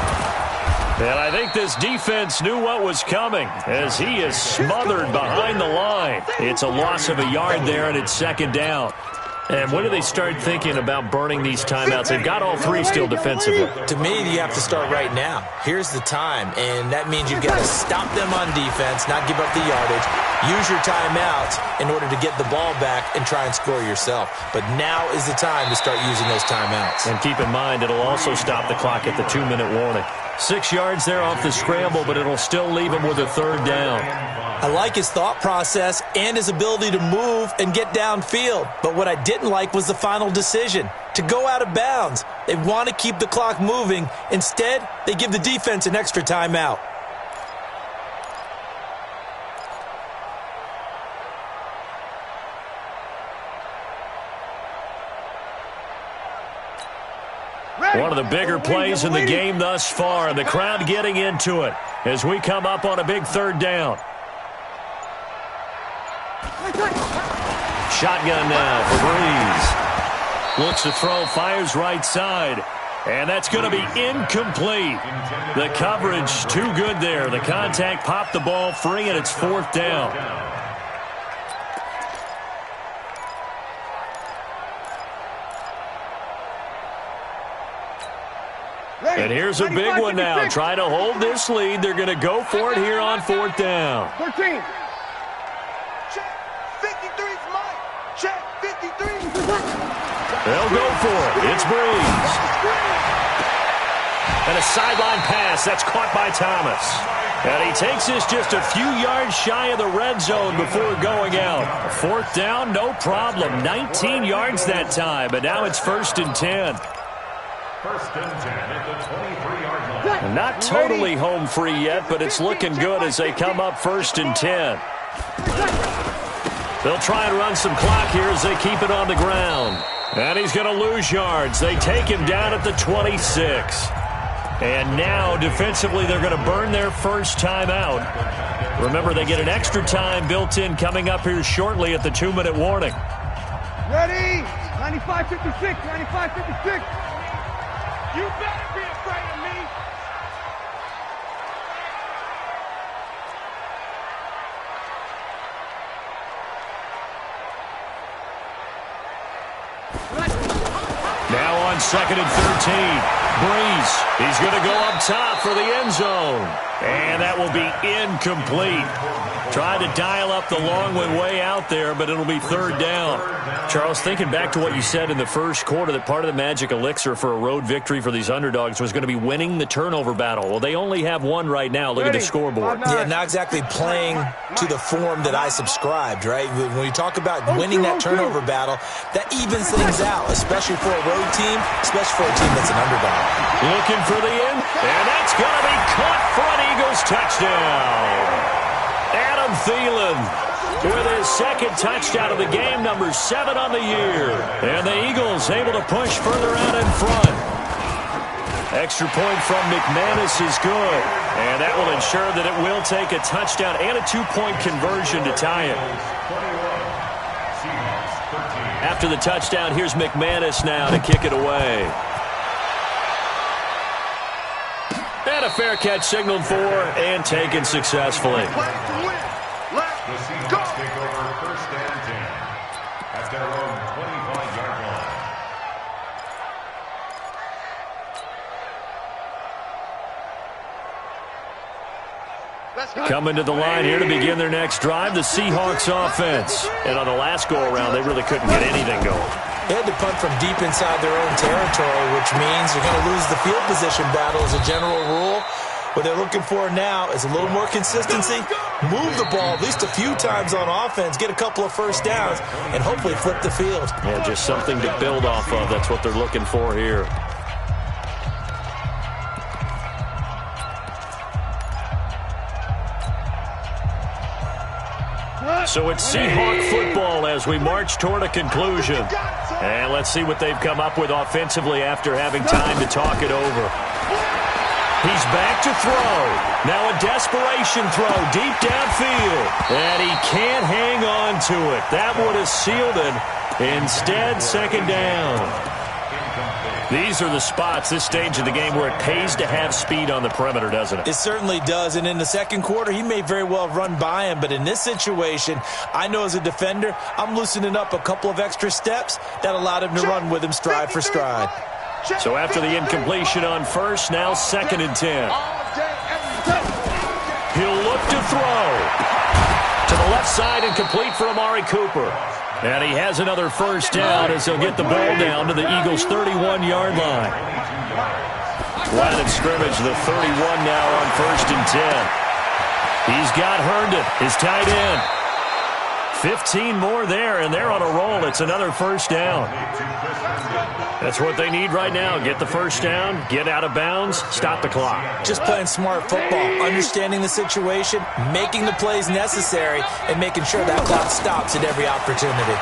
And I think this defense knew what was coming as he is smothered behind the line. It's a loss of a yard there, and it's second down. And when do they start thinking about burning these timeouts? They've got all three still defensively. To me, you have to start right now. Here's the time, and that means you've got to stop them on defense, not give up the yardage. Use your timeouts in order to get the ball back and try and score yourself. But now is the time to start using those timeouts. And keep in mind, it'll also stop the clock at the 2-minute warning. 6 yards there off the scramble, but it'll still leave him with a third down. I like his thought process and his ability to move and get downfield. But what I didn't like was the final decision, to go out of bounds. They want to keep the clock moving. Instead, they give the defense an extra timeout. One of the bigger plays in the game thus far, and the crowd getting into it as we come up on a big third down. Shotgun now for Breeze. Looks to throw, fires right side. And that's going to be incomplete. The coverage too good there. The contact popped the ball free, and it's fourth down. And here's a big one now. Trying to hold this lead. They're going to go for it here on fourth down. 13. Check. 53's Mike. Check. 53. They'll go for it. It's Breeze. And a sideline pass. That's caught by Thomas. And he takes this just a few yards shy of the red zone before going out. Fourth down, no problem. 19 yards that time. But now it's 1st and 10. First and 10 at the 23-yard line. Not totally home free yet, but it's looking good as they come up 1st and 10. They'll try and run some clock here as they keep it on the ground. And he's going to lose yards. They take him down at the 26. And now, defensively, they're going to burn their first time out. Remember, they get an extra time built in coming up here shortly at the 2-minute warning. Ready? 95-56. 95-56. You better be afraid of me. Now on 2nd and 13. Breeze. He's going to go up top for the end zone. And that will be incomplete. Tried to dial up the long one way out there, but it'll be third down. Charles, thinking back to what you said in the first quarter, that part of the magic elixir for a road victory for these underdogs was going to be winning the turnover battle. Well, they only have one right now. Look at the scoreboard. Yeah, not exactly playing to the form that I subscribed, right? When you talk about winning that turnover battle, that evens things out, especially for a road team, especially for a team that's an underdog. Looking for the end, and that's going to be caught for an Eagles touchdown. Adam Thielen with his second touchdown of the game, number 7 on the year. And the Eagles able to push further out in front. Extra point from McManus is good. And that will ensure that it will take a touchdown and a 2-point conversion to tie it. After the touchdown, here's McManus now to kick it away. And a fair catch signaled for and taken successfully. The Seahawks take over 1st and 10 at their own 25-yard line. Coming to the line here to begin their next drive, the Seahawks offense. And on the last go-around, they really couldn't get anything going. They had to punt from deep inside their own territory, which means they're going to lose the field position battle as a general rule. What they're looking for now is a little more consistency, move the ball at least a few times on offense, get a couple of first downs, and hopefully flip the field. Yeah, just something to build off of. That's what they're looking for here. So it's Seahawk football as we march toward a conclusion. And let's see what they've come up with offensively after having time to talk it over. He's back to throw. Now a desperation throw deep downfield. And he can't hang on to it. That would have sealed it. Instead, second down. These are the spots, this stage of the game, where it pays to have speed on the perimeter, doesn't it? It certainly does, and in the second quarter, he may very well run by him, but in this situation, I know as a defender, I'm loosening up a couple of extra steps that allowed him to run with him stride for stride. So after the incompletion on first, now 2nd and 10. He'll look to throw. To the left side and complete for Amari Cooper. And he has another first down as he'll get the ball down to the Eagles' 31-yard line. Line of scrimmage, the 31 now on 1st and 10. He's got Herndon, his tight end. 15 more there, and they're on a roll. It's another first down. That's what they need right now. Get the first down, get out of bounds, stop the clock. Just playing smart football, understanding the situation, making the plays necessary, and making sure that clock stops at every opportunity.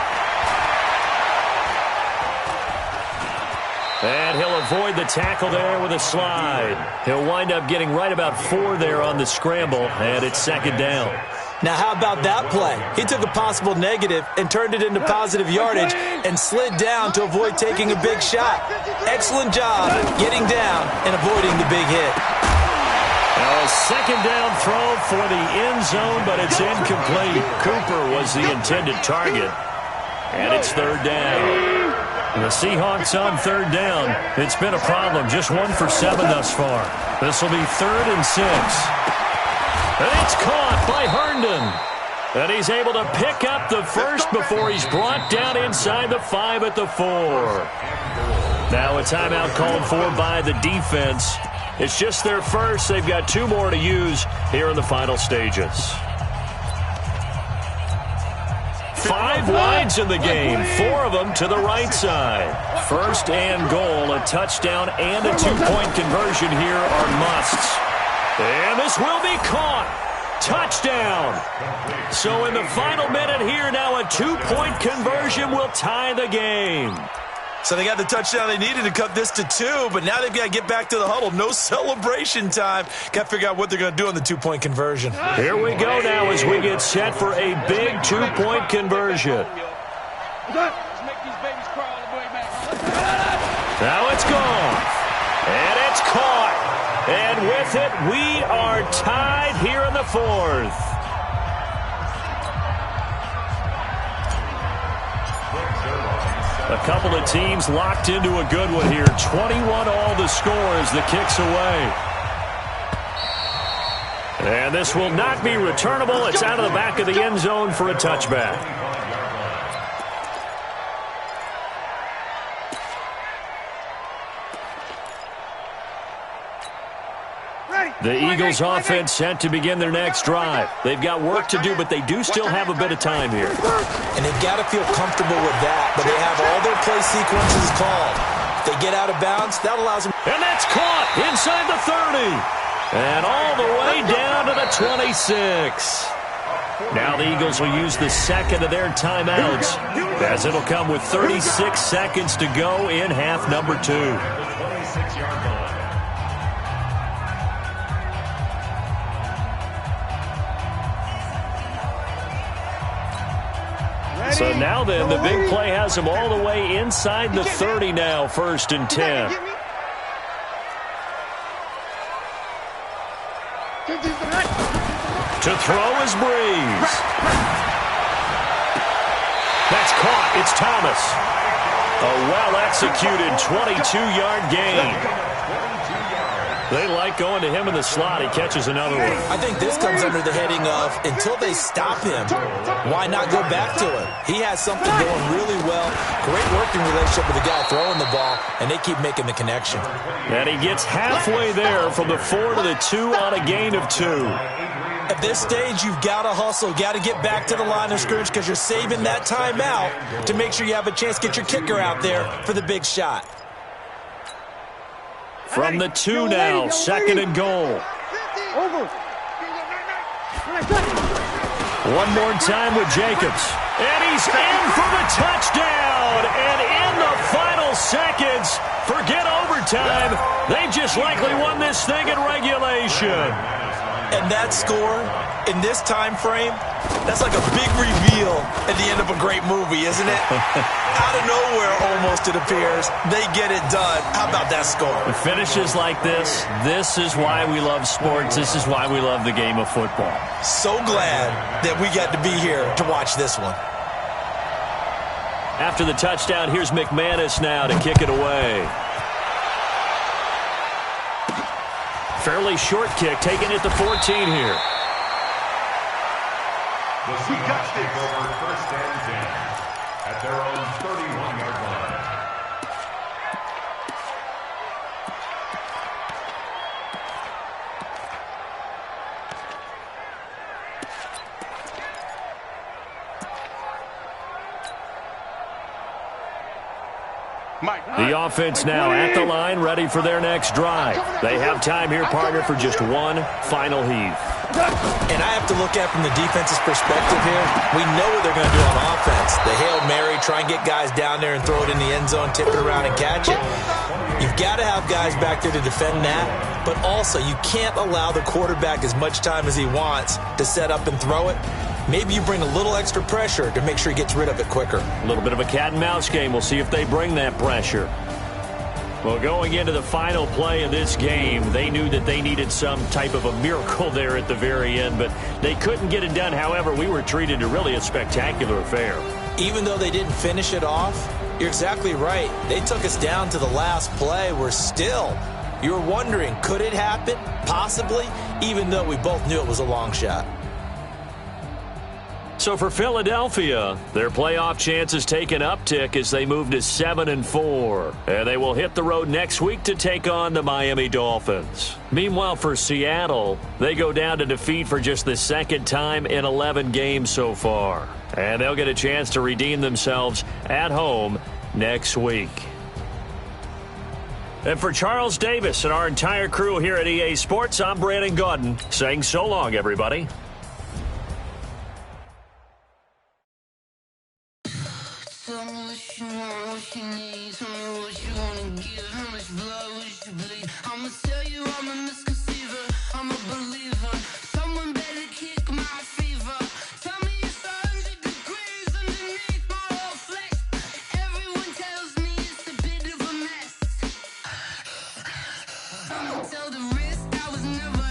And he'll avoid the tackle there with a slide. He'll wind up getting right about 4 there on the scramble, and it's 2nd down. Now, how about that play? He took a possible negative and turned it into positive yardage and slid down to avoid taking a big shot. Excellent job getting down and avoiding the big hit. A 2nd down throw for the end zone, but it's incomplete. Cooper was the intended target, and it's 3rd down. The Seahawks on 3rd down. It's been a problem. Just 1 for 7 thus far. This will be 3rd and 6. And it's caught by Herndon. And he's able to pick up the first before he's brought down inside the 5 at the 4. Now a timeout called for by the defense. It's just their first. They've got 2 more to use here in the final stages. 5 wides in the game, 4 of them to the right side. 1st and goal, a touchdown and a 2-point conversion here are musts. And this will be caught. Touchdown. So in the final minute here, now a 2-point conversion will tie the game. So they got the touchdown they needed to cut this to 2, but now they've got to get back to the huddle. No celebration time. Got to figure out what they're going to do on the 2-point conversion. Here we go now as we get set for a big 2-point conversion. Now it's gone. And it's caught. And with it, we are tied here in the 4th. A couple of teams locked into a good one here. 21 all the score as the kick's away. And this will not be returnable. It's out of the back of the end zone for a touchback. The Eagles offense set to begin their next drive. They've got work to do, but they do still have a bit of time here. And they've got to feel comfortable with that, but they have all their play sequences called. If they get out of bounds, that allows them. And that's caught inside the 30. And all the way down to the 26. Now the Eagles will use the 2nd of their timeouts, as it'll come with 36 seconds to go in half number 2. So now then, the big play has them all the way inside the 30 now, 1st and 10. To throw is Breeze. That's caught. It's Thomas. A well-executed 22-yard gain. They like going to him in the slot. He catches another one. I think this comes under the heading of, until they stop him, why not go back to him? He has something going really well. Great working relationship with the guy throwing the ball, and they keep making the connection. And he gets halfway there from the 4 to the 2 on a gain of 2. At this stage, you've got to hustle, got to get back to the line of scrimmage because you're saving that timeout to make sure you have a chance to get your kicker out there for the big shot. From the 2 now, 2nd and goal. One more time with Jacobs. And he's in for the touchdown. And in the final seconds, forget overtime. They've just likely won this thing in regulation. And that score, in this time frame, that's like a big reveal at the end of a great movie, isn't it? Out of nowhere, almost, it appears. They get it done. How about that score? The finishes like this is why we love sports. This is why we love the game of football. So glad that we got to be here to watch this one. After the touchdown, here's McManus now to kick it away. Fairly short kick, taking it to 14 here. The Seahawks take over first and 10 at their own 31-yard line. The offense now at the line, ready for their next drive. They have time here, partner, for just one final heave. And I have to look at from the defense's perspective here. We know what they're going to do on offense. The Hail Mary, try and get guys down there and throw it in the end zone, tip it around and catch it. You've got to have guys back there to defend that, but also you can't allow the quarterback as much time as he wants to set up and throw it. Maybe you bring a little extra pressure to make sure he gets rid of it quicker. A little bit of a cat and mouse game. We'll see if they bring that pressure. Well, going into the final play of this game, they knew that they needed some type of a miracle there at the very end, but they couldn't get it done. However, we were treated to really a spectacular affair. Even though they didn't finish it off, you're exactly right. They took us down to the last play. We're still, you were wondering, could it happen? Possibly, even though we both knew it was a long shot. So for Philadelphia, their playoff chances take an uptick as they move to 7-4. And they will hit the road next week to take on the Miami Dolphins. Meanwhile, for Seattle, they go down to defeat for just the second time in 11 games so far. And they'll get a chance to redeem themselves at home next week. And for Charles Davis and our entire crew here at EA Sports, I'm Brandon Gaudin saying so long, everybody. Tell me what you want, what you need. Tell me what you wanna give. How much blood would you bleed? I'ma tell you I'm a misconceiver. I'm a believer. Someone better kick my fever. Tell me it's 100 degrees underneath my whole flesh. Everyone tells me it's a bit of a mess. I'ma tell the risk I was never